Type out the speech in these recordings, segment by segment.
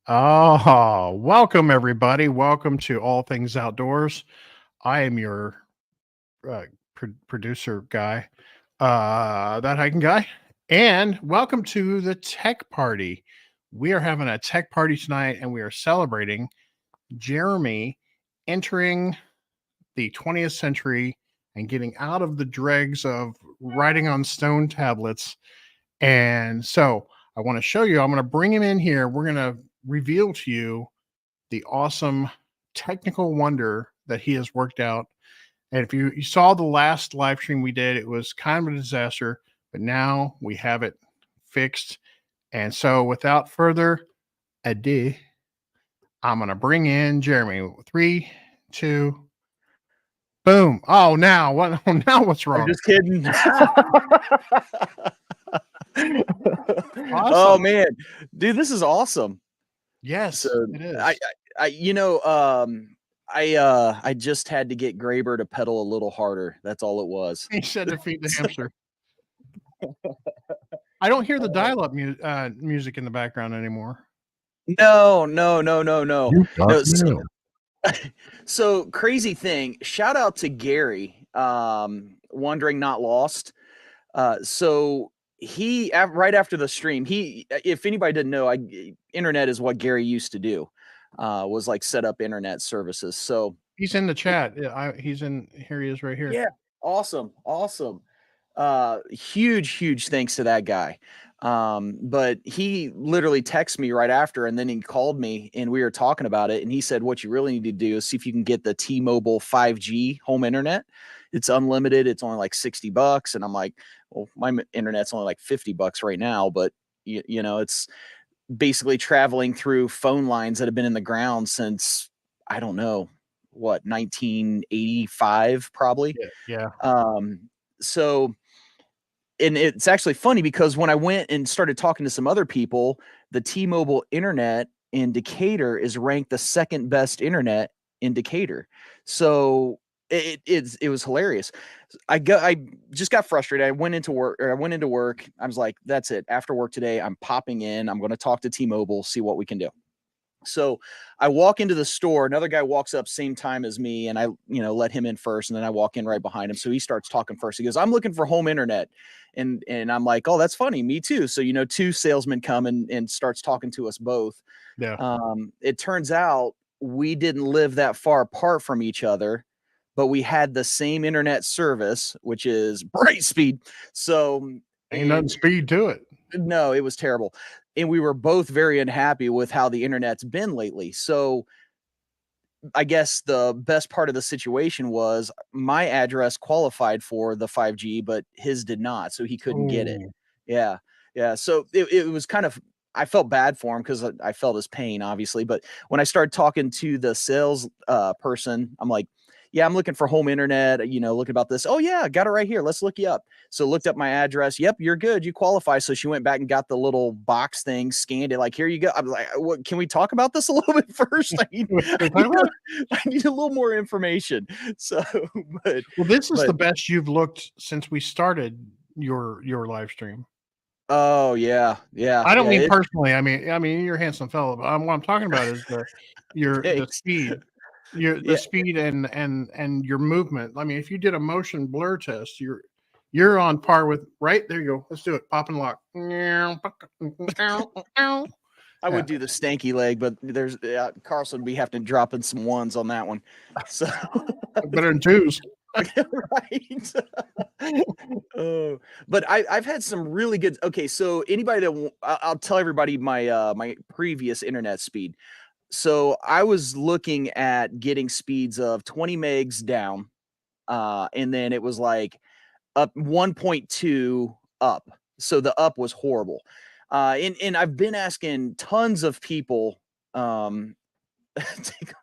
Oh, welcome everybody. Welcome to All Things Outdoors. I am your uh, producer guy, that hiking guy, and welcome to the tech party. We are having a tech party tonight, and we are celebrating Jeremy entering the 20th century and getting out of the dregs of writing on stone tablets. And so, I want to show you. I'm going to bring him in here. We're going to reveal to you the awesome technical wonder that he has worked out. And if you saw the last live stream we did, it was kind of a disaster, but now we have it fixed. And so without further ado, I'm going to bring in Jeremy. 3, 2, boom. Oh, now what? Now what's I'm wrong? just kidding. Oh Awesome. man, dude, this is awesome. Yes, So it is. I just had to get Graber to pedal a little harder. That's all it was. He said to feed the hamster. I don't hear the dial-up music in the background anymore. No. So crazy thing. Shout out to Gary. Wondering Not Lost. So he right after the stream, if anybody didn't know, internet is what Gary used to do. Was like set up internet services. So he's in the chat. Yeah, he's in here. He is right here. Yeah, awesome. Huge thanks to that guy. But he literally texted me right after, and then he called me, and we were talking about it. And he said, "What you really need to do is see if you can get the T-Mobile 5G home internet. It's unlimited. It's only like $60." And I'm like, "Well, my internet's only like $50 right now, but it's basically traveling through phone lines that have been in the ground since I don't know what 1985 probably." Yeah. So, and it's actually funny because when I went and started talking to some other people, the T-Mobile internet in Decatur is ranked the second best internet in Decatur. So it was hilarious. I just got frustrated. I went into work. I was like, that's it. After work today, I'm popping in. I'm going to talk to T-Mobile, see what we can do. So I walk into the store. Another guy walks up same time as me, and I, let him in first, and then I walk in right behind him. So he starts talking first. He goes, "I'm looking for home internet," and I'm like, "Oh, that's funny. Me too." So two salesmen come and starts talking to us both. Yeah. It turns out we didn't live that far apart from each other, but we had the same internet service, which is Brightspeed. So Ain't nothing speed to it. no, it was terrible. And we were both very unhappy with how the internet's been lately. So I guess the best part of the situation was my address qualified for the 5G, but his did not. So he couldn't get it. Ooh. Yeah. Yeah. So it was kind of, I felt bad for him because I felt his pain, obviously. But when I started talking to the sales person, I'm like, "Yeah, I'm looking for home internet, looking about this." "Oh, yeah, got it right here. Let's look you up." So looked up my address. "Yep, you're good. You qualify." So she went back and got the little box thing, scanned it, like, "Here you go." I was like, "What? Can we talk about this a little bit first? I need a little more information." So, Well, this is the best you've looked since we started your live stream. Oh yeah. I don't mean personally. I mean you're a handsome fellow. But what I'm talking about is the speed, the speed and your movement. I mean, if you did a motion blur test, you're on par with. Right there, you go. Let's do it. Pop and lock. I would do the stanky leg, but there's Carlson would be having to drop in some ones on that one. So better than twos. Right. But I've had some really good. Okay, so anybody that I'll tell everybody my my previous internet speed. So I was looking at getting speeds of 20 megs down, and then it was like up 1.2 up. So the up was horrible. And I've been asking tons of people. Take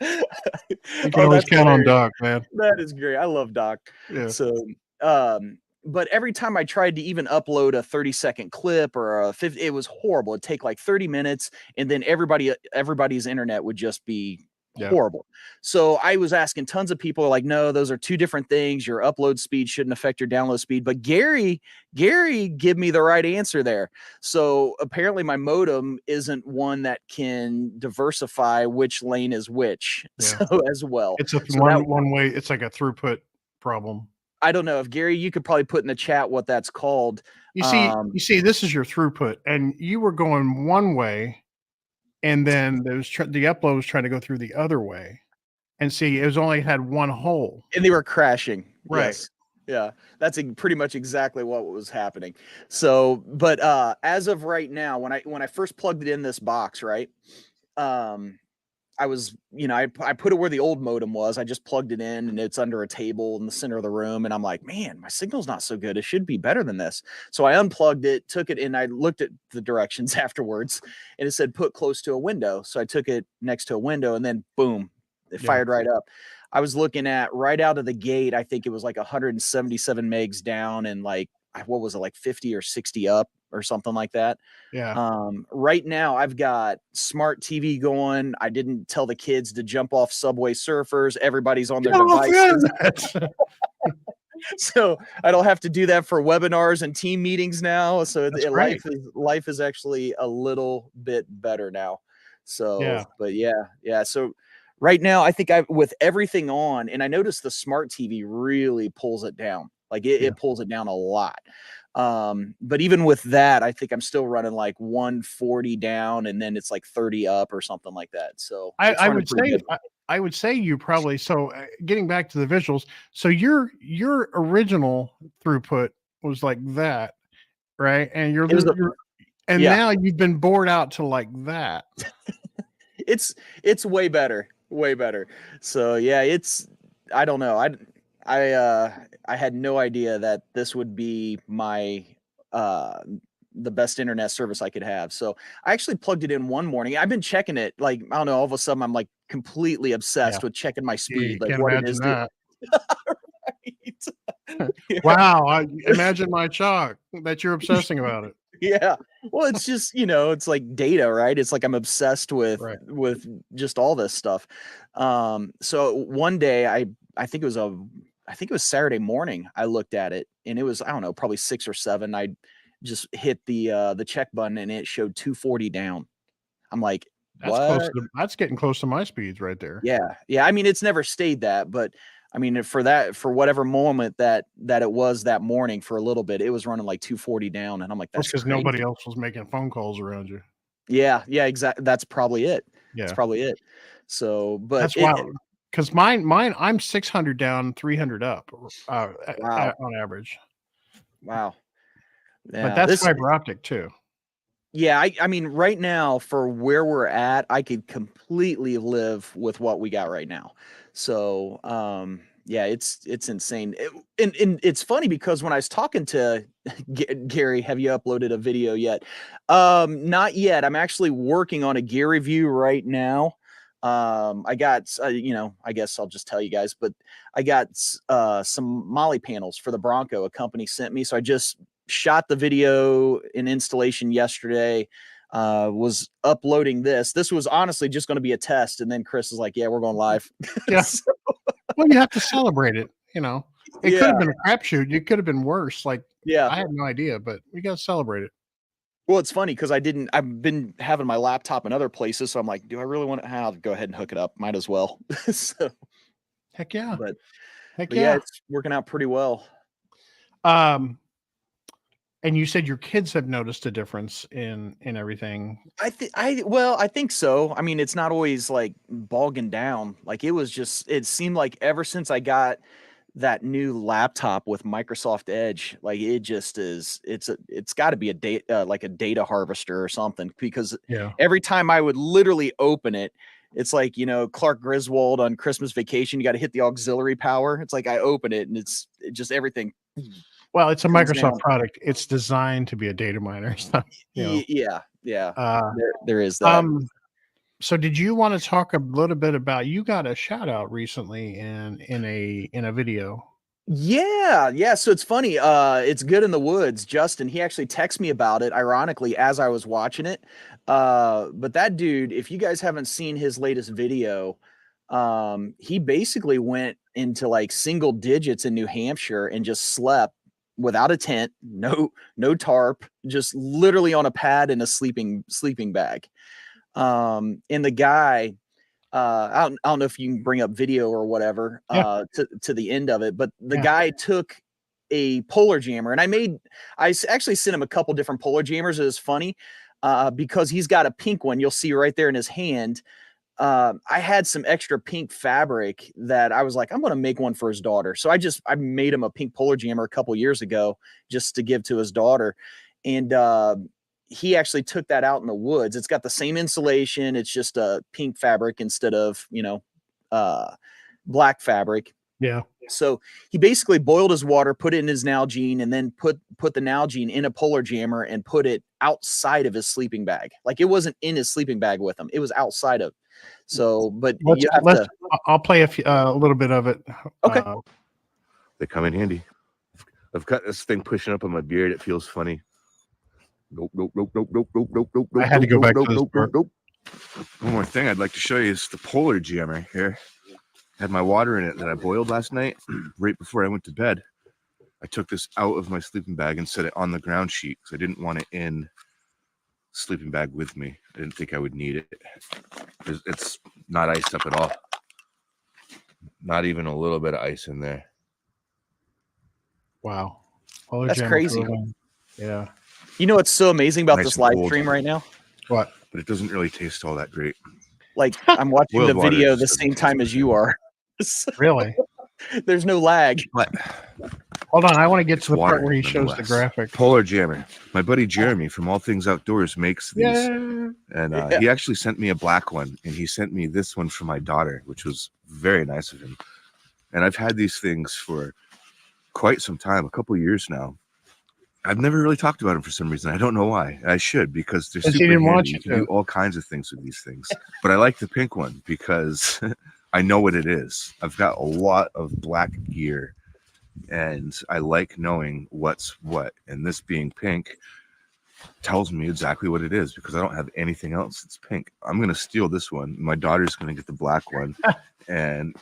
You can always count on Doc, man. That is great. I love Doc. Yeah. So, but every time I tried to even upload a 30-second clip or a 50, it was horrible. It'd take like 30 minutes, and then everybody's internet would just be Yeah. Horrible. So I was asking tons of people like, no, those are two different things. Your upload speed shouldn't affect your download speed. But Gary give me the right answer there. So apparently my modem isn't one that can diversify which lane is which. Yeah. So as well. It's a So one way. It's like a throughput problem. I don't know if Gary, you could probably put in the chat what that's called. You see, this is your throughput, and you were going one way, and then the upload was trying to go through the other way, and see, it was only had one hole, and they were crashing. Right. Yes. Yeah, that's pretty much exactly what was happening. So, but as of right now, when I first plugged it in this box, right, I was, I put it where the old modem was. I just plugged it in, and it's under a table in the center of the room. And I'm like, man, my signal's not so good. It should be better than this. So I unplugged it, took it, and I looked at the directions afterwards, and it said put close to a window. So I took it next to a window, and then boom, it fired right up. I was looking at right out of the gate. I think it was like 177 megs down, and like, what was it, like 50 or 60 up or something like that. Yeah. Right now I've got smart TV going. I didn't tell the kids to jump off Subway Surfers. Everybody's on their devices. So I don't have to do that for webinars and team meetings now. So life is actually a little bit better now. So, but yeah. So right now, I think with everything on, and I noticed the smart TV really pulls it down. Like it pulls it down a lot. But even with that, I think I'm still running like 140 down, and then it's like 30 up or something like that. So I would say you probably, so getting back to the visuals, so your original throughput was like that, right? And now you've been bored out to like that. It's way better. So yeah, I don't know. I had no idea that this would be my the best internet service I could have. So I actually plugged it in one morning. I've been checking it, like, I don't know, all of a sudden I'm like completely obsessed with checking my speed, like what it is. Right. Wow, I imagine my chalk that you're obsessing about it. Yeah. Well, it's just, it's like data, right? It's like I'm obsessed with just all this stuff. So one day I think it was Saturday morning, I looked at it, and it was, I don't know, probably 6 or 7. I just hit the check button, and it showed 240 down. I'm like, that's getting close to my speeds right there. Yeah. I mean, it's never stayed that, but I mean, for whatever moment that it was that morning, for a little bit, it was running like 240 down, and I'm like, that's because nobody else was making phone calls around you. Yeah, exactly. That's probably it. Yeah, that's probably it. So, but that's wild. Because mine, I'm 600 down, 300 up, on average. Wow. Yeah, but that's fiber optic too. Yeah, I mean, right now, for where we're at, I could completely live with what we got right now. So, yeah, it's insane. And it's funny because when I was talking to Gary, have you uploaded a video yet? Not yet. I'm actually working on a gear review right now. I got, I guess I'll just tell you guys, but I got some Molly panels for the Bronco. A company sent me, so I just shot the video in installation yesterday. Was uploading this. This was honestly just going to be a test, and then Chris is like, "Yeah, we're going live." Yeah. Well, you have to celebrate it. It could have been a crapshoot. It could have been worse. Like, I had no idea, but we got to celebrate it. Well, it's funny because I've been having my laptop in other places, so I'm like, do I really want to? I'll go ahead and hook it up. Might as well. So, heck yeah. But yeah, it's working out pretty well. And you said your kids have noticed a difference in everything. I think so. I mean, it's not always like bogging down. Like it seemed like ever since I got that new laptop with Microsoft Edge, like it just is, it's got to be a data harvester or something, because every time I would literally open it, it's like, Clark Griswold on Christmas Vacation, you got to hit the auxiliary power. It's like I open it and it's just everything. Well, it's a Microsoft product. It's designed to be a data miner. So, Yeah. There is that. So did you want to talk a little bit about, you got a shout out recently in a video? Yeah. So it's funny. It's Good in the Woods. Justin, he actually texted me about it, ironically, as I was watching it. But that dude, if you guys haven't seen his latest video, He basically went into like single digits in New Hampshire and just slept without a tent, no tarp, just literally on a pad in a sleeping bag. And the guy, I don't know if you can bring up video or whatever to the end of it, but the guy took a polar jammer, and I actually sent him a couple different polar jammers. It was funny because he's got a pink one. You'll see right there in his hand. I had some extra pink fabric that I was like, I'm going to make one for his daughter. So I made him a pink polar jammer a couple years ago just to give to his daughter. And, he actually took that out in the woods. It's got the same insulation. It's just a pink fabric instead of, black fabric. Yeah. So he basically boiled his water, put it in his Nalgene, and then put the Nalgene in a polar jammer and put it outside of his sleeping bag. Like it wasn't in his sleeping bag with him. It was outside of. So, but you have to. I'll play a little bit of it. Okay. They come in handy. I've got this thing pushing up on my beard. It feels funny. Nope. I had to go back to this part. One more thing I'd like to show you is the polar jammer here. Had my water in it that I boiled last night right before I went to bed. I took this out of my sleeping bag and set it on the ground sheet because I didn't want it in sleeping bag with me. I didn't think I would need it. It's not iced up at all. Not even a little bit of ice in there. Wow. That's crazy. Yeah. You know what's so amazing about Nice this and live cold. stream right now? What? But it doesn't really taste all that great. Like I'm watching Boiled the water video just the doesn't same taste time good. as you are. So Really? there's no lag. But Hold on. I want to get It's to the part water, where he shows the nonetheless. graphic. Polar jammer. My buddy Jeremy from All Things Outdoors makes these. Yeah. And he actually sent me a black one, and he sent me this one for my daughter, which was very nice of him. And I've had these things for quite some time, a couple years now. I've never really talked about them for some reason. I don't know why. I should, because they're Because he super didn't want handy. you You can do to. all kinds of things with these things. But I like the pink one because I know what it is. I've got a lot of black gear, and I like knowing what's what. And this being pink tells me exactly what it is because I don't have anything else that's pink. I'm going to steal this one. My daughter's going to get the black one. And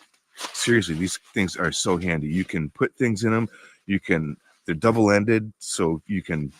seriously, these things are so handy. You can put things in them. They're double-ended, so you can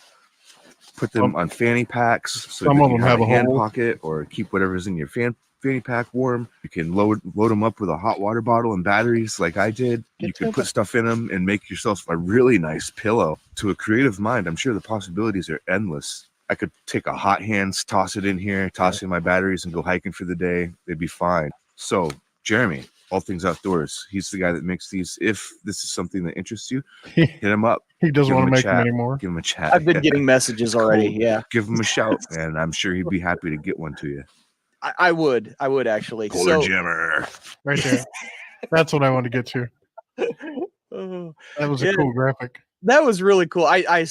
put them on fanny packs. So Some that of you them have a hand hole. pocket or keep whatever's in your fanny pack warm. You can load them up with a hot water bottle and batteries like I did. You can put stuff in them and make yourself a really nice pillow. To a creative mind, I'm sure the possibilities are endless. I could take a hot hands, toss it in here, toss in my batteries, and go hiking for the day. They'd be fine. So, Jeremy, All Things Outdoors, he's the guy that makes these. If this is something that interests you, hit him up. He doesn't Give want him to a make them chat. anymore. Give him a chat. I've been getting messages already. Cool. Yeah. Give him a shout, and I'm sure he'd be happy to get one to you. I would actually. Polar So, jammer. Right there. That's what I want to get to. oh, That was Yeah. a cool graphic. that was really cool. I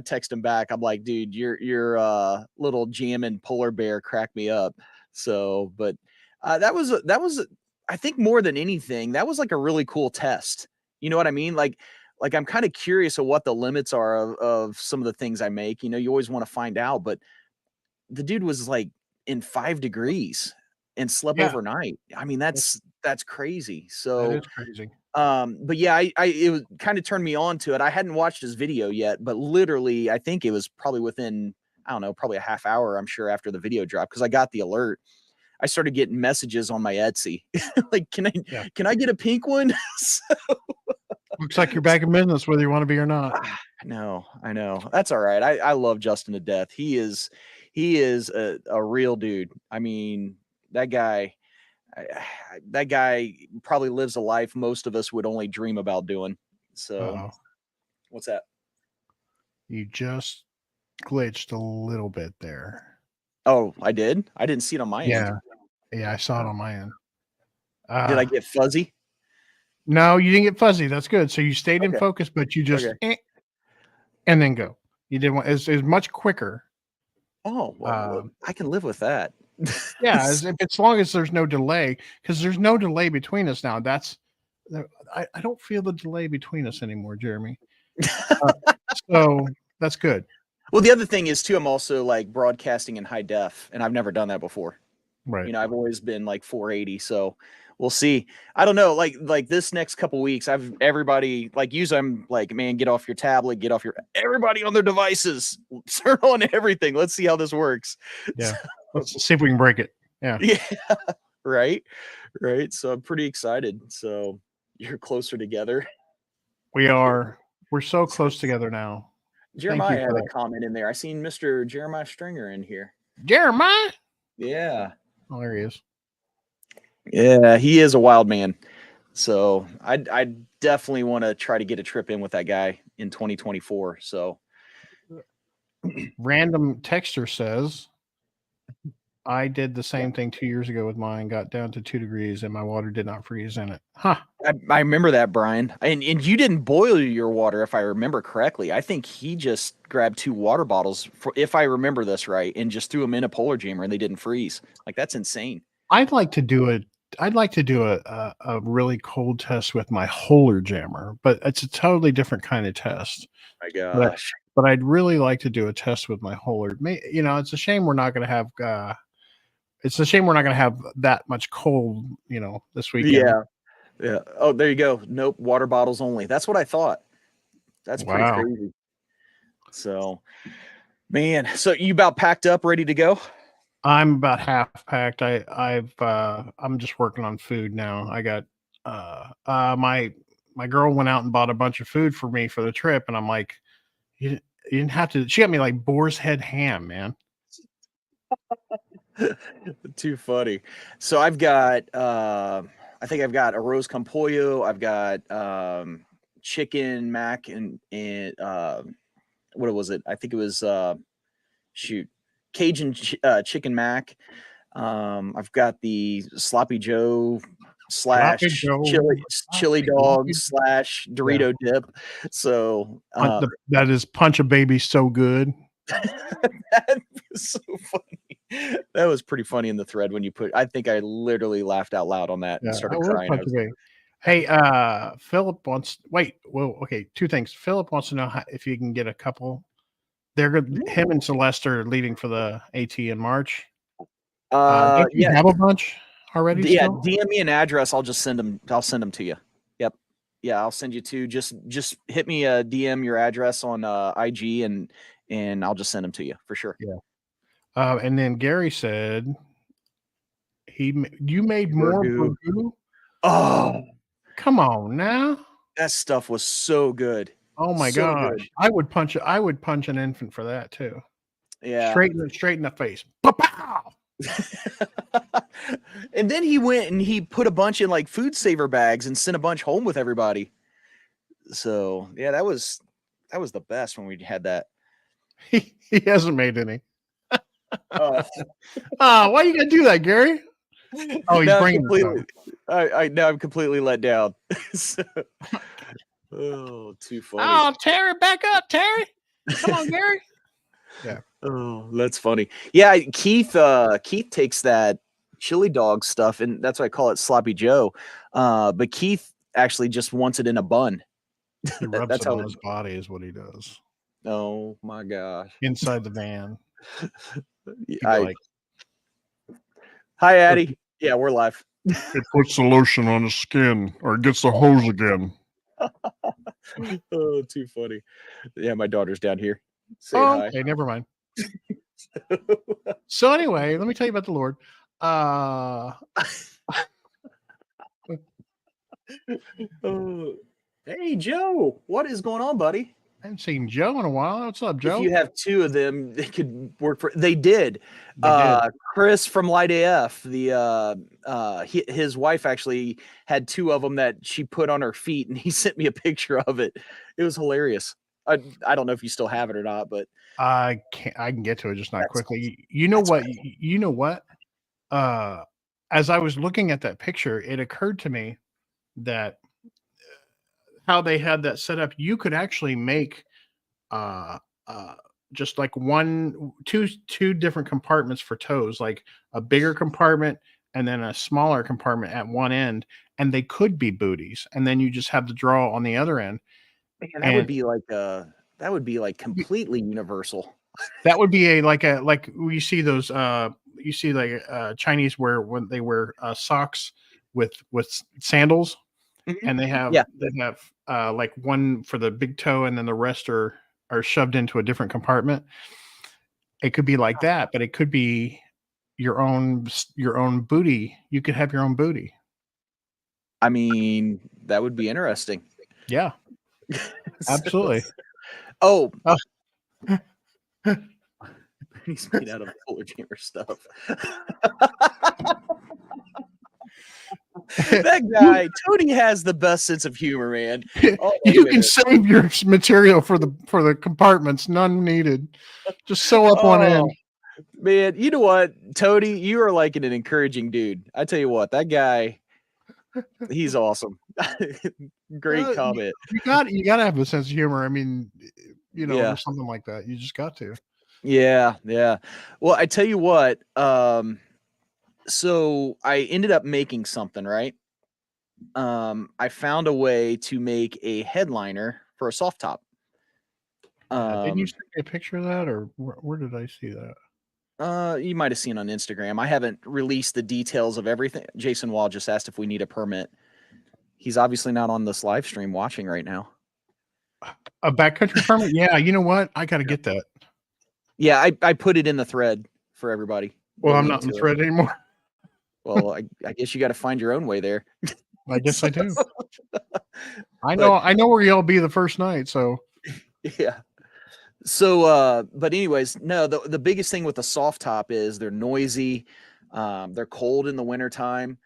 text him back. I'm like, dude, your little jamming polar bear cracked me up. So, but that was I think more than anything, that was like a really cool test. You know what I mean? Like I'm kind of curious of what the limits are of some of the things I make. You know, you always want to find out, but the dude was like in 5 degrees and slept Yeah. overnight. I mean, that's crazy. That So is crazy. but yeah, it kind of turned me on to it. I hadn't watched his video yet, but literally, I think it was probably within, I don't know, probably a half hour, I'm sure, after the video dropped, because I got the alert. I started getting messages on my Etsy. Like, can I get a pink one? So, Looks like you're back in business, whether you want to be or not. I know. That's all right. I love Justin to death. He is a real dude. I mean, that guy probably lives a life most of us would only dream about doing. So Uh-oh. what's that? You just glitched a little bit there. Oh, I did. I didn't see it on my end. Yeah, I saw it on my end. Did I get fuzzy? No, you didn't get fuzzy. That's good. So you stayed in Okay. focus, but you just Okay. and then go. You did one. It's much quicker. Oh, well, I can live with that. Yeah, as long as there's no delay, because there's no delay between us now. I don't feel the delay between us anymore, Jeremy. So that's good. Well, the other thing is too, I'm also like broadcasting in high def, and I've never done that before. Right. You know, I've always been like 480, so we'll see. I don't know, like this next couple weeks, everybody like usually I'm like, man, get off your tablet, get off your everybody on their devices, turn on everything. Let's see how this works. Yeah. Let's see if we can break it. Yeah. Yeah, right, right. So I'm pretty excited. So you're closer together. We're so close together now. Jeremiah had for a that. comment in there. I seen Mr. Jeremiah Stringer in here. Jeremiah. Yeah. Oh, there he is. Yeah, he is a wild man. So I definitely want to try to get a trip in with that guy in 2024. So Random texter says, I did the same thing 2 years ago with mine, got down to 2 degrees and my water did not freeze in it. Huh. I remember that, Brian. And you didn't boil your water, if I remember correctly. I think he just grabbed 2 water bottles, if I remember this right, and just threw them in a Polar Jammer and they didn't freeze. Like, that's insane. I'd like to do a really cold test with my Holer Jammer, but it's a totally different kind of test. My gosh. But I'd really like to do a test with my Holer. You know, it's a shame we're not going to have that much cold, you know, this weekend. Yeah. Yeah. Oh, there you go. Nope. Water bottles only. That's what I thought. That's pretty Wow. crazy. So, man, so you about packed up, ready to go? I'm about half packed. I'm just working on food now. I got my girl went out and bought a bunch of food for me for the trip, and I'm like, you didn't have to. She got me like boar's head ham, man. Too funny. So I've got I think I've got arroz con pollo, I've got chicken mac and what was it? I think it was Cajun chicken mac. I've got the sloppy Joe slash chili dog slash Dorito dip. So that is punch a baby so good. that was so funny. That was pretty funny in the thread when you put. I think I literally laughed out loud on that and started crying. Hey, Philip wants. Wait, well, okay. 2 things. Philip wants to know if you can get a couple. They're good. Him and Celeste are leaving for the AT in March. Do you have a bunch already? Yeah, still? DM me an address. I'll just send them. I'll send them to you. Yep. Yeah, I'll send you 2. Just hit me a DM your address on IG and I'll just send them to you for sure. Yeah. And then Gary said you made more burgoo. Oh, come on now! That stuff was so good. Oh my gosh! Good. I would punch an infant for that too. Yeah, straight in the face. Pow! And then he went and he put a bunch in like food saver bags and sent a bunch home with everybody. So yeah, that was the best when we had that. He hasn't made any. Why you gotta do that, Gary? Oh, he's bringing now I'm completely let down. So, oh, too funny. Oh, Terry, back up, Terry. Come on, Gary. Yeah. Oh, that's funny. Yeah, Keith takes that chili dog stuff, and that's why I call it Sloppy Joe. But Keith actually just wants it in a bun. He rubs it on his body is what he does. Oh my gosh. Inside the van. Hi, Addie. Yeah, we're live. It puts the lotion on the skin, or it gets the hose again. Oh, too funny. Yeah, my daughter's down here. Say hi. Okay, never mind. So anyway, let me tell you about the Lord. Hey, Joe. What is going on, buddy? I haven't seen Joe in a while. What's up, Joe? If you have 2 of them, they could work for. They did. Chris from Light AF. His wife actually had 2 of them that she put on her feet, and he sent me a picture of it. It was hilarious. I don't know if you still have it or not, but I can get to it, just not quickly. You know what? Awesome. You know what? As I was looking at that picture, it occurred to me that how they had that set up, you could actually make just like two different compartments for toes, like a bigger compartment and then a smaller compartment at one end, and they could be booties, and then you just have the draw on the other end. Man, that would be like completely universal. That would be like we see those you see like Chinese wear when they wear socks with sandals, Mhm. and they have like one for the big toe, and then the rest are shoved into a different compartment. It could be like that, but it could be your own booty. You could have your own booty. I mean, that would be interesting. Yeah, absolutely. Oh, Oh. he's made out of Polar Jammer stuff. That guy, Tony, has the best sense of humor, man. Oh, You can save your material for the compartments, none needed. Just sew up one end. Man, you know what, Tony, you are like an encouraging dude. I tell you what, that guy, he's awesome. Great comment. You got to have a sense of humor. I mean, Yeah. or something like that. You just got to. Yeah. Well, I tell you what, so I ended up making something, right? I found a way to make a headliner for a soft top. Did you send me a picture of that, or where did I see that? You might have seen on Instagram. I haven't released the details of everything. Jason Wall just asked if we need a permit. He's obviously not on this live stream watching right now. A backcountry permit? Yeah, you know what? I got to get that. Yeah, I put it in the thread for everybody. Well, I'm not in the thread anymore. Well, I guess you got to find your own way there. I guess I do. I know where y'all be the first night, so yeah. So, but anyways, no, the biggest thing with the soft top is they're noisy. They're cold in the wintertime.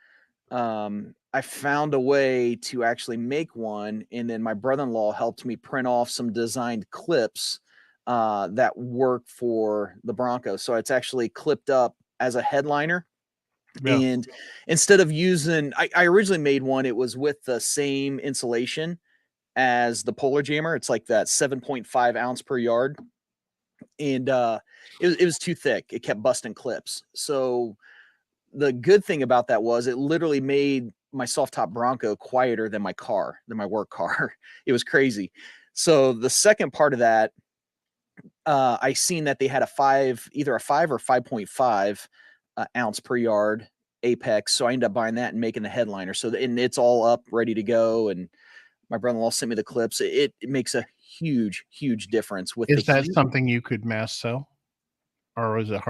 I found a way to actually make one, and then my brother-in-law helped me print off some designed clips that work for the Bronco. So it's actually clipped up as a headliner. Yeah. And instead of using, I originally made one, it was with the same insulation as the Polar Jammer. It's like that 7.5 ounce per yard. And it was too thick. It kept busting clips. So the good thing about that was it literally made my soft top Bronco quieter than my work car. It was crazy. So the second part of that, I seen that they had either a 5 or 5.5 ounce per yard Apex. So I ended up buying that and making the headliner. So and it's all up, ready to go. And my brother-in-law sent me the clips. It makes a huge difference with. Is that something you could mass sell, or is it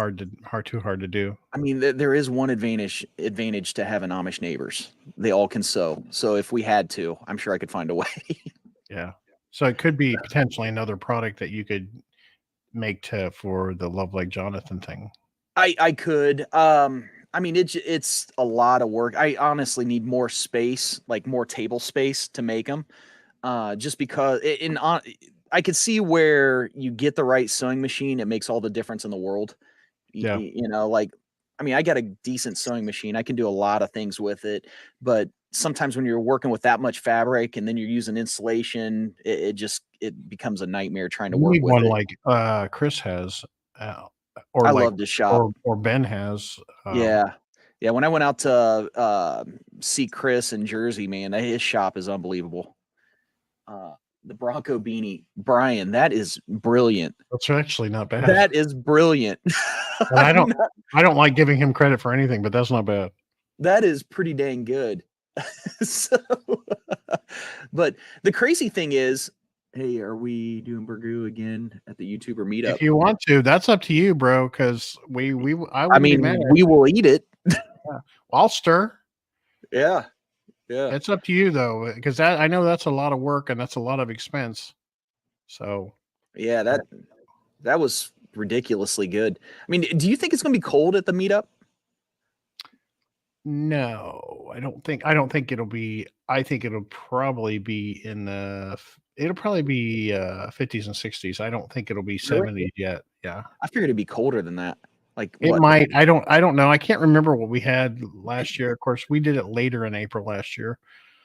too hard to do? I mean, there is one advantage to having Amish neighbors. They all can sew. So if we had to, I'm sure I could find a way. Yeah. So it could be potentially another product that you could make for the Love Like Jonathan thing. I could. I mean, it's a lot of work. I honestly need more space, like more table space to make them. Just because I could see where you get the right sewing machine, it makes all the difference in the world. Yeah. Like, I mean, I got a decent sewing machine. I can do a lot of things with it, but sometimes when you're working with that much fabric and then you're using insulation, it becomes a nightmare trying to work with one it. Like Chris has, or I like, love this shop, or Ben has. Yeah. When I went out to see Chris in Jersey, man, his shop is unbelievable. The Bronco beanie, Brian, that is brilliant. That's actually not bad. That is brilliant. I don't like giving him credit for anything, but that's not bad. That is pretty dang good. So, but the crazy thing is, hey, are we doing Burgoo again at the YouTuber meetup? If you want to, that's up to you, bro. Because we will eat it. Yeah. I'll stir. Yeah. It's up to you though, because I know that's a lot of work and that's a lot of expense. So yeah, that was ridiculously good. I mean, do you think it's going to be cold at the meetup? No, I don't think it'll be. I think it'll probably be it'll probably be 50s and 60s. I don't think it'll be 70s yet. Yeah. I figured it'd be colder than that. Like it might. I don't know. I can't remember what we had last year. Of course, we did it later in April last year.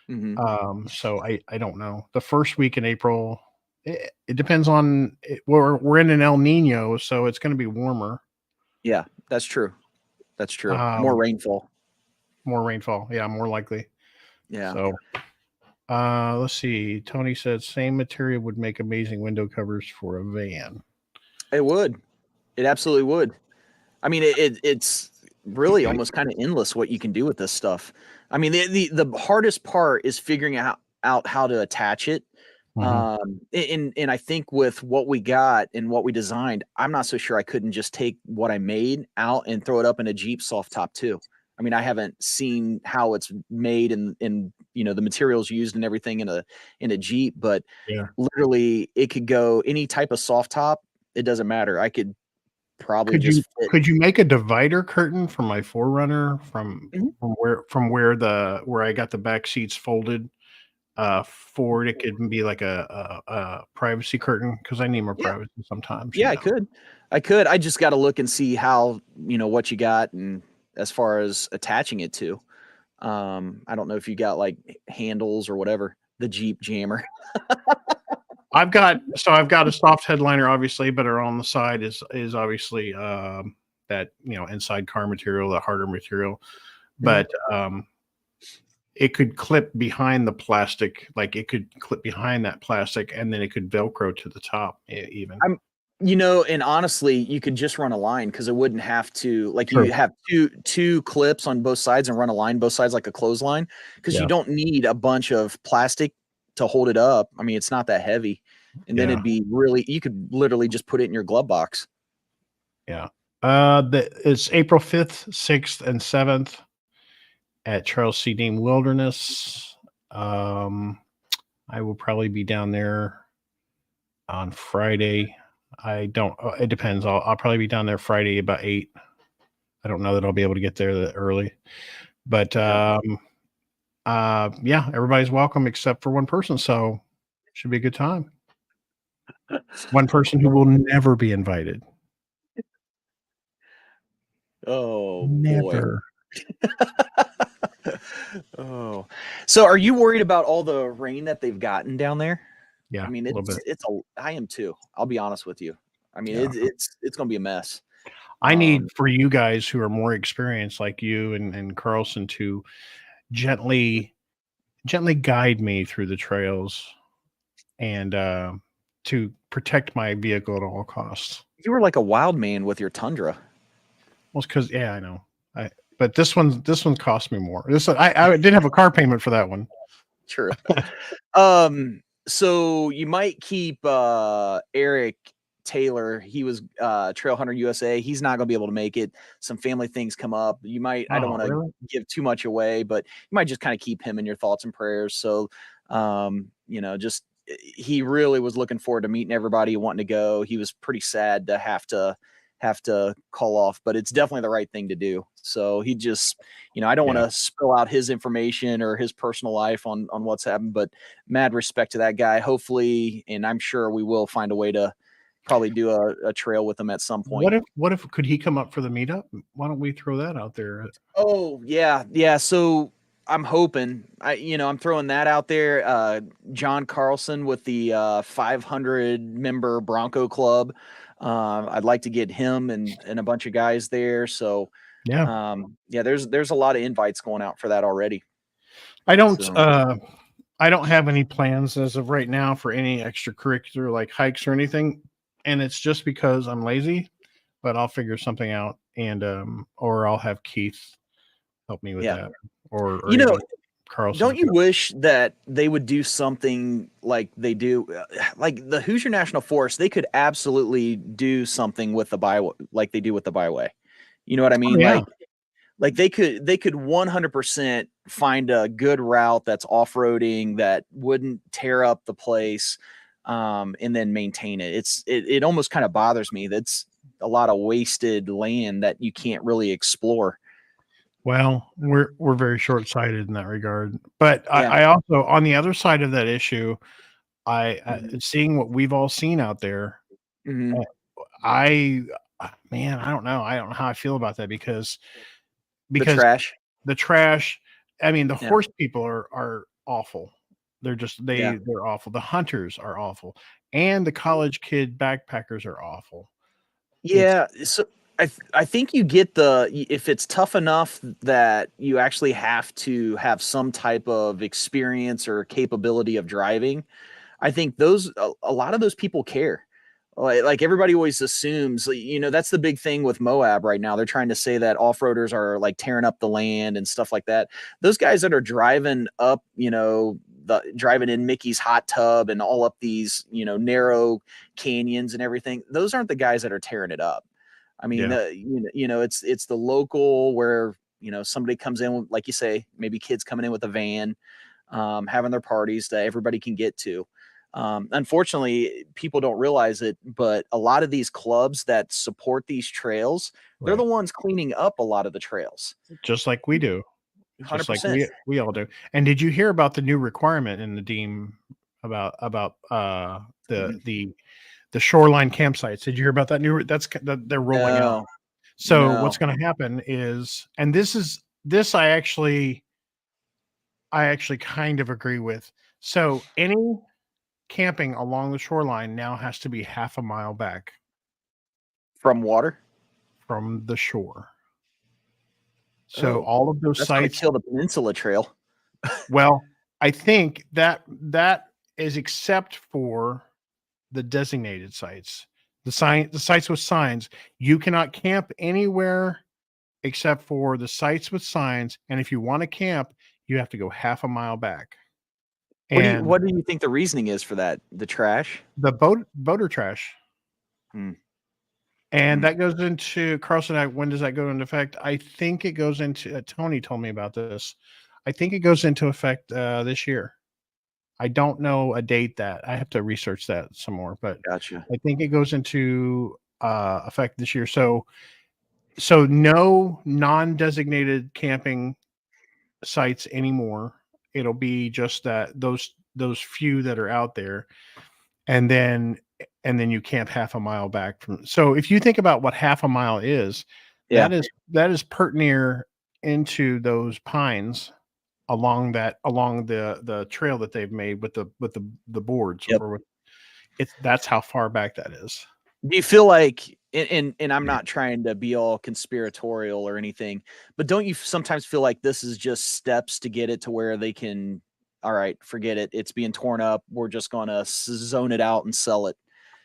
Mm-hmm. So I don't know. The first week in April, it depends on. We're in an El Nino, so it's going to be warmer. Yeah, that's true. More rainfall. Yeah, more likely. Yeah. So, let's see. Tony said same material would make amazing window covers for a van. It would. It absolutely would. I mean, it's really almost kind of endless what you can do with this stuff. I mean, the hardest part is figuring out how to attach it. And I think with what we got and what we designed, I'm not so sure I couldn't just take what I made out and throw it up in a Jeep soft top too. I mean, I haven't seen how it's made and the materials used and everything in a Jeep, but Yeah. literally it could go any type of soft top. It doesn't matter. I could probably just fit. Could you make a divider curtain for my 4Runner Mhm. from where I got the back seats folded forward? It could be like a privacy curtain because I need more Yeah. privacy sometimes. Yeah, I could. I just got to look and see how, what you got and as far as attaching it to. I don't know if you got like handles or whatever, the Jeep jammer. I've got a soft headliner, obviously, but on the side is obviously that inside car material, the harder material. But it could clip behind the plastic, like it could clip behind that plastic, and then it could Velcro to the top even. And honestly, you could just run a line because it wouldn't have to, like, True. you have two clips on both sides and run a line both sides like a clothesline because Yeah. you don't need a bunch of plastic to hold it up. I mean, it's not that heavy. And then Yeah. it'd be you could literally just put it in your glove box. Yeah. It's April 5th, 6th, and 7th at Charles C. Dean Wilderness. I will probably be down there on Friday. It depends. I'll probably be down there Friday about 8. I don't know that I'll be able to get there that early, but yeah, everybody's welcome except for one person. So should be a good time. One person who will never be invited. Oh, Never. boy. Oh, so are you worried about all the rain that they've gotten down there? Yeah, I mean, a little bit. I am too. I'll be honest with you. I mean, Yeah. it's going to be a mess. I need for you guys who are more experienced, like you and Carlson, to gently guide me through the trails and to protect my vehicle at all costs. You were like a wild man with your Tundra. Well, because I know. But this one cost me more. I did have a car payment for that one. True. So you might keep Eric Taylor. He was Trail Hunter USA. He's not going to be able to make it. Some family things come up. You might. I don't want to give too much away, but you might just kind of keep him in your thoughts and prayers. So, just he really was looking forward to meeting everybody, wanting to go. He was pretty sad to have to call off, but it's definitely the right thing to do. So he just, I don't want to spill out his information or his personal life on what's happened, but mad respect to that guy. Hopefully, and I'm sure we will find a way to probably do a trail with him at some point. What if could he come up for the meetup? Why don't we throw that out there? Oh yeah. So I'm hoping I'm throwing that out there. John Carlson with the 500 member Bronco Club. I'd like to get him and a bunch of guys there. So there's a lot of invites going out for that already. I don't have any plans as of right now for any extracurricular like hikes or anything. And it's just because I'm lazy, but I'll figure something out and or I'll have Keith help me with that. Or Carlson. Don't you wish that they would do something like they do, like the Hoosier National Forest? They could absolutely do something with the byway, like they do with the byway. You know what I mean? Yeah. Like they could 100% find a good route that's off-roading that wouldn't tear up the place, and then maintain it. It almost kind of bothers me. That's a lot of wasted land that you can't really explore. Well, we're very short-sighted in that regard. But I also, on the other side of that issue, seeing what we've all seen out there, I don't know. I don't know how I feel about that because the trash. I mean, the horse people are awful. They're just they're awful. The hunters are awful, and the college kid backpackers are awful. Yeah, so I think you get if it's tough enough that you actually have to have some type of experience or capability of driving, I think a lot of those people care. Like everybody always assumes, that's the big thing with Moab right now. They're trying to say that off-roaders are like tearing up the land and stuff like that. Those guys that are driving up, driving in Mickey's hot tub and all up these, narrow canyons and everything. Those aren't the guys that are tearing it up. I mean, Yeah. it's the local where, somebody comes in, like you say, maybe kids coming in with a van, having their parties that everybody can get to. Unfortunately, people don't realize it, but a lot of these clubs that support these trails, they're the Right. ones cleaning up a lot of the trails. Just like we do. Just like 100%. we all do. And did you hear about the new requirement in the Deem about the shoreline campsites? Did you hear about that new that they're rolling out? No, So no. what's going to happen is, and this I actually kind of agree with. So any camping along the shoreline now has to be half a mile back From water? from the shore. So Oh, all of those that's going to sites, kill the Peninsula Trail. well, I think that is except for the designated sites. The sites with signs, you cannot camp anywhere except for the sites with signs. And if you want to camp, you have to go half a mile back. And What do you think the reasoning is for that? The trash? the boater trash. Hmm. And that goes into Carlson Act. When does that go into effect? I think it goes into Tony told me about this. I think it goes into effect this year. I don't know a date that I have to research that some more, but Gotcha. I think it goes into effect this year. So no non-designated camping sites anymore. It'll be just that those few that are out there, and then you camp half a mile back from. So if you think about what half a mile is, Yeah. that is pert near into those pines along the trail that they've made with the boards. Yep. Or that's how far back that is. Do you feel like, and I'm not trying to be all conspiratorial or anything, but don't you sometimes feel like this is just steps to get it to where they can, all right, forget it. It's being torn up. We're just going to zone it out and sell it.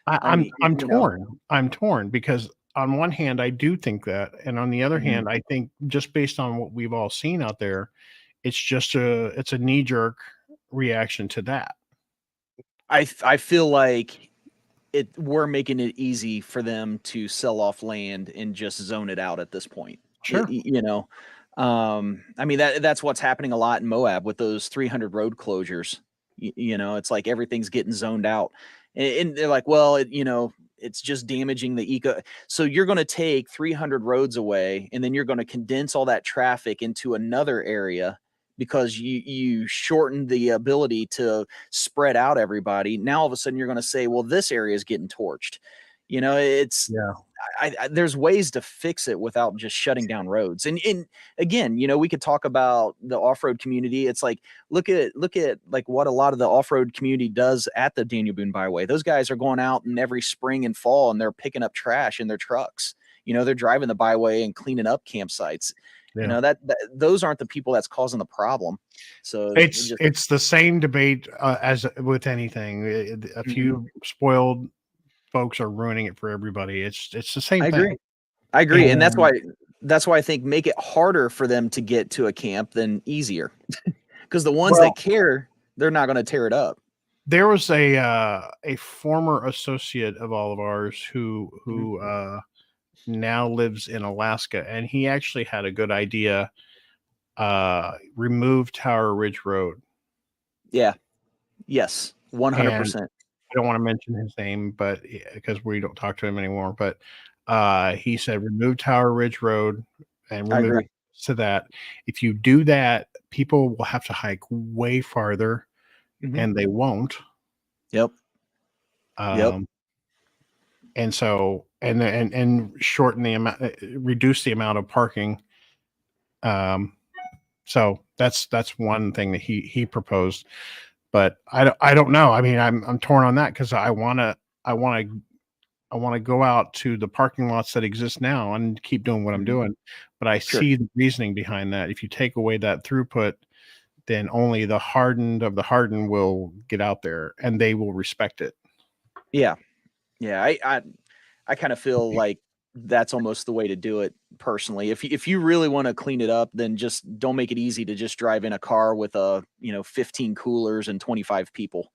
I'm torn. I'm torn because on one hand, I do think that, and on the other hand, I think just based on what we've all seen out there, it's a knee jerk reaction to that. I feel like we're making it easy for them to sell off land and just zone it out at this point. Sure. I mean, that's what's happening a lot in Moab with those 300 road closures. It's like everything's getting zoned out, and they're like, well, it's just damaging the eco. So you're going to take 300 roads away, and then you're going to condense all that traffic into another area because you shorten the ability to spread out everybody. Now all of a sudden you're going to say, well, this area is getting torched. It's there's ways to fix it without just shutting down roads. And again, we could talk about the off-road community. It's like, look at like what a lot of the off-road community does at the Daniel Boone Byway. Those guys are going out in every spring and fall and they're picking up trash in their trucks. They're driving the byway and cleaning up campsites. Yeah. That those aren't the people that's causing the problem. So it's the same debate as with anything. A few spoiled folks are ruining it for everybody. It's the same thing. I agree. And that's why I think make it harder for them to get to a camp than easier. Because the ones that care, they're not going to tear it up. There was a former associate of all of ours who now lives in Alaska, and he actually had a good idea. Remove Tower Ridge Road. Yeah. Yes. 100%. I don't want to mention his name, but because we don't talk to him anymore, but he said remove Tower Ridge Road and remove to that. If you do that, people will have to hike way farther, and they won't. Yep. And so and shorten the amount, reduce the amount of parking. So that's one thing that he proposed, but I don't know. I mean, I'm torn on that because I want to go out to the parking lots that exist now and keep doing what I'm doing. But I see the reasoning behind that. If you take away that throughput, then only the hardened of the hardened will get out there and they will respect it. Yeah. Yeah, I kind of feel like that's almost the way to do it personally. If you really want to clean it up, then just don't make it easy to just drive in a car with 15 coolers and 25 people.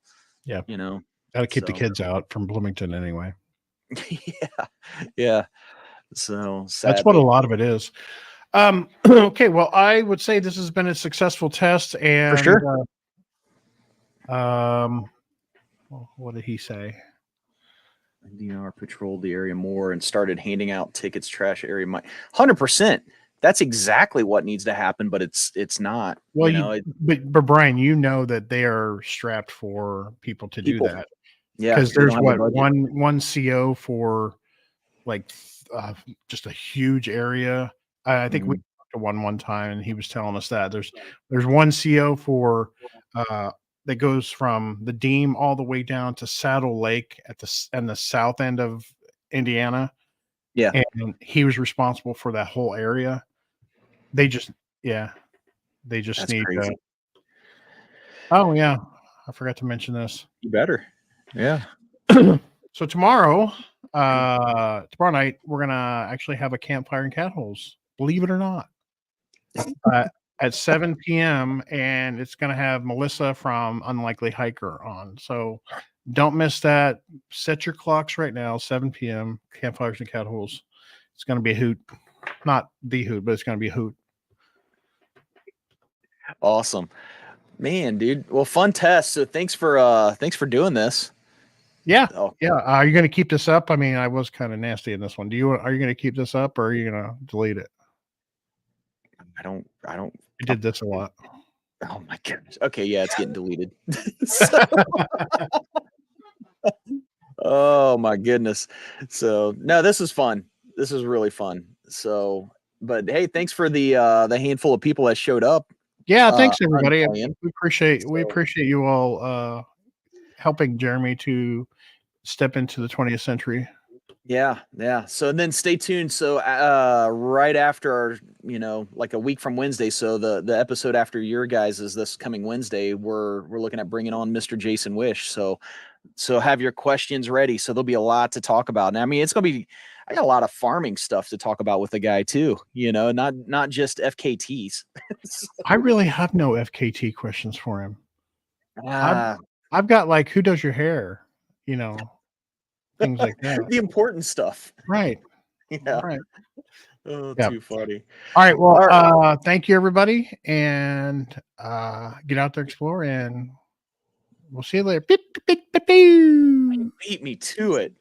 Yeah. You know. Got to keep the So kids out from Bloomington anyway. yeah. Yeah. So That's what a sadly. lot of it is. Okay, well, I would say this has been a successful test, and For sure. well, what did he say? DNR patrolled the area more and started handing out tickets, trash area. 100%. That's exactly what needs to happen, but it's not. Well, but Brian, you know that they are strapped for people to do People. that. Yeah, Because they there's don't have the what budget. one CO for like just a huge area. I think we talked to one time, and he was telling us that there's one CO for that goes from the Deem all the way down to Saddle Lake at the south end of Indiana. Yeah. And he was responsible for that whole area. They just That's need crazy. oh yeah, I forgot to mention this. You better. Yeah. So tomorrow night, we're gonna actually have a campfire in Cat Holes, believe it or not, at 7 p.m. and it's gonna have Melissa from Unlikely Hiker on. So don't miss that. Set your clocks right now, 7 p.m. Campfires in Cat Holes. It's gonna be a hoot. Not the hoot, but it's gonna be a hoot. Awesome. Man, dude. Well, fun test. So thanks for doing this. Yeah. Oh, Yeah. Are you gonna keep this up? I mean, I was kind of nasty in this one. Are you gonna keep this up, or are you gonna delete it? I don't I did this a lot. Oh my goodness. Okay, yeah, it's getting deleted. Oh my goodness. So no, this is fun. This is really fun. So, but hey, thanks for the handful of people that showed up. Yeah, thanks everybody. Unplaying. We appreciate you all helping Jeremy to step into the 20th century. Yeah, yeah. So then stay tuned. So right after our, like a week from Wednesday, so the episode after your guys is this coming Wednesday, we're looking at bringing on Mr. Jason Wish. So have your questions ready. So there'll be a lot to talk about. And I mean, I got a lot of farming stuff to talk about with the guy too, not just FKTs. I really have no FKT questions for him. Ah, I've got like, who does your hair? Things like that. the important stuff. Right. Yeah. Right. Oh, Yeah. too funny. All right. Well, thank you everybody, and get out there, explore, and we'll see you later. Beep, beep, beep, beep. Beat me to it.